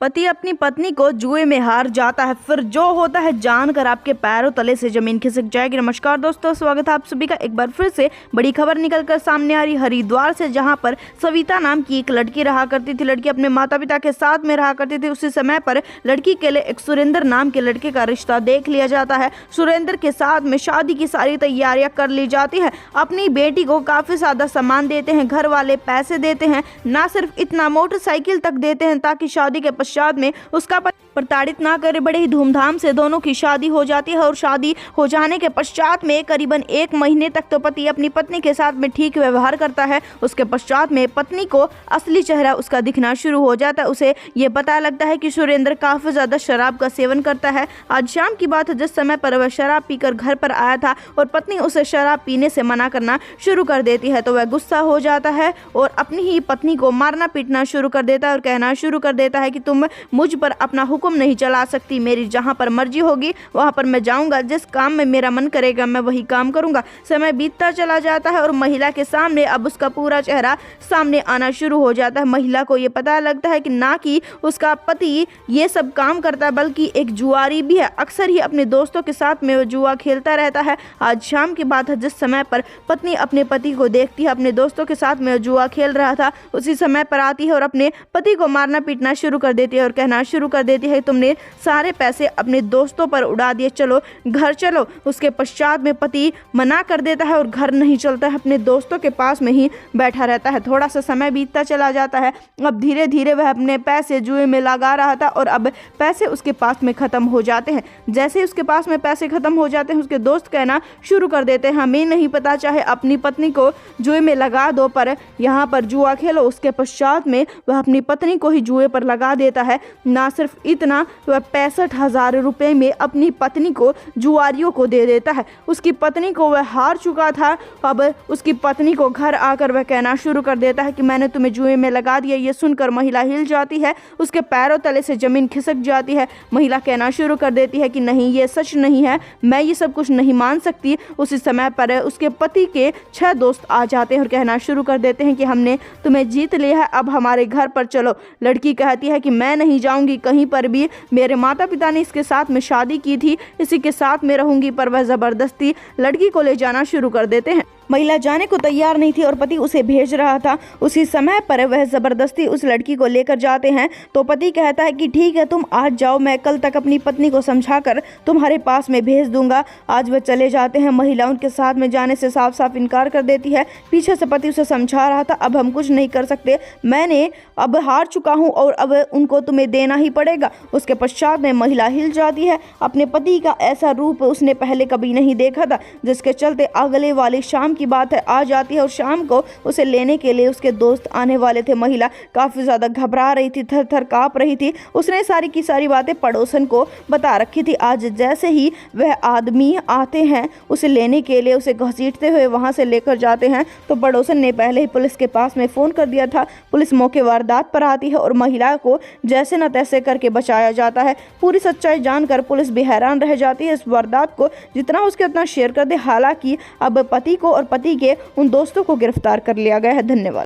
पति अपनी पत्नी को जुए में हार जाता है, फिर जो होता है जानकर आपके पैरों तले से जमीन खिसक जाएगी। नमस्कार दोस्तों, स्वागत है आप सभी का एक बार फिर से बड़ी खबर निकलकर सामने आ रही हरिद्वार से, जहां पर सविता नाम की एक लड़की रहा करती थी। लड़की अपने माता पिता के साथ में रहा करती थी। उसी समय पर लड़की के लिए एक सुरेंद्र नाम के लड़के का रिश्ता देख लिया जाता है। सुरेंद्र के साथ में शादी की सारी तैयारियां कर ली जाती है। अपनी बेटी को काफी ज्यादा सामान देते हैं, घर वाले पैसे देते हैं, ना सिर्फ इतना मोटरसाइकिल तक देते हैं ताकि शादी के पश्चात में उसका प्रताड़ित ना करे। बड़े ही धूमधाम से दोनों की शादी हो जाती है और शादी हो जाने के पश्चात में करीबन 1 महीने तक तो पति अपनी पत्नी के साथ में ठीक व्यवहार करता है। उसके पश्चात में पत्नी को असली चेहरा उसका दिखना शुरू हो जाता है। उसे ये पता लगता है कि सुरेंद्र काफी ज्यादा शराब का सेवन करता है। आज शाम की बात है, जिस समय पर वह शराब पीकर घर पर आया था और पत्नी उसे शराब पीने से मना करना शुरू कर देती है, तो वह गुस्सा हो जाता है और अपनी ही पत्नी को मारना पीटना शुरू कर देता है और कहना शुरू कर देता है कि तुम मुझ पर अपना हुक्म नहीं चला सकती, मेरी जहां पर मर्जी होगी वहां पर मैं जाऊंगा, जिस काम में मेरा मन करेगा मैं वही काम करूंगा। समय बीतता चला जाता है और महिला के सामने अब उसका पूरा चेहरा सामने आना शुरू हो जाता है। महिला को ये पता लगता है कि ना कि उसका पति ये सब काम करता है, बल्कि एक जुआरी भी है। अक्सर ही अपने दोस्तों के साथ में वो जुआ खेलता रहता है। आज शाम की बात है, जिस समय पर पत्नी अपने पति को देखती है अपने दोस्तों के साथ में जुआ खेल रहा था, उसी समय पर आती है और अपने पति को मारना पीटना शुरू कर देती है और कहना शुरू कर देती है, तुमने सारे पैसे अपने दोस्तों पर उड़ा दिए, चलो घर चलो। उसके पश्चात में पति मना कर देता है और घर नहीं चलता है, अपने दोस्तों के पास में ही बैठा रहता है। थोड़ा सा समय बीतता चला जाता है। अब धीरे धीरे वह अपने पैसे जुए में लगा रहा था और अब पैसे उसके पास में खत्म हो जाते हैं। जैसे ही उसके पास में पैसे खत्म हो जाते हैं, उसके दोस्त कहना शुरू कर देते हैं, हमें नहीं पता, चाहे अपनी पत्नी को जुए में लगा दो पर यहाँ पर जुआ खेलो। उसके पश्चात में वह अपनी पत्नी को ही जुए पर लगा देता है। ना सिर्फ इतना, वह 65,000 रुपए में अपनी पत्नी को जुआरियों को दे देता है। उसकी पत्नी को वह हार चुका था। अब उसकी पत्नी को घर आकर वह कहना शुरू कर देता है कि मैंने तुम्हें जुए में लगा दिया। ये सुनकर महिला हिल जाती है, उसके पैरों तले से जमीन खिसक जाती है। महिला कहना शुरू कर देती है कि नहीं, ये सच नहीं है, मैं ये सब कुछ नहीं मान सकती। उसी समय पर उसके पति के 6 दोस्त आ जाते हैं और कहना शुरू कर देते हैं कि हमने तुम्हें जीत लिया है, अब हमारे घर पर चलो। लड़की कहती है कि मैं नहीं जाऊंगी कहीं पर भी, मेरे माता पिता ने इसके साथ में शादी की थी, इसी के साथ में रहूंगी, पर वह जबरदस्ती लड़की को ले जाना शुरू कर देते हैं। महिला जाने को तैयार नहीं थी और पति उसे भेज रहा था। उसी समय पर वह जबरदस्ती उस लड़की को लेकर जाते हैं, तो पति कहता है कि ठीक है, तुम आज जाओ, मैं कल तक अपनी पत्नी को समझाकर तुम्हारे पास में भेज दूंगा। आज वह चले जाते हैं। महिला उनके साथ में जाने से साफ साफ इनकार कर देती है। पीछे से पति उसे समझा रहा था, अब हम कुछ नहीं कर सकते, मैंने अब हार चुका हूँ और अब उनको तुम्हें देना ही पड़ेगा। उसके पश्चात में महिला हिल जाती है। अपने पति का ऐसा रूप उसने पहले कभी नहीं देखा था, जिसके चलते अगले वाली शाम की बात है, आ जाती है और शाम को उसे लेने के लिए उसके दोस्त आने वाले थे। महिला काफी ज्यादा घबरा रही थी, थर थर कांप रही थी। उसने सारी की सारी बातें पड़ोसन को बता रखी थी। आज जैसे ही वह आदमी आते हैं उसे लेने के लिए, उसे घसीटते हुए वहां से लेकर जाते हैं, तो पड़ोसन ने पहले ही पुलिस के पास में फोन कर दिया था। पुलिस मौके वारदात पर आती है और महिला को जैसे न तैसे करके बचाया जाता है। पूरी सच्चाई जानकर पुलिस भी हैरान रह जाती है। इस वारदात को जितना उसके उतना शेयर कर दे। हालांकि अब पति को और पति के उन दोस्तों को गिरफ्तार कर लिया गया है। धन्यवाद।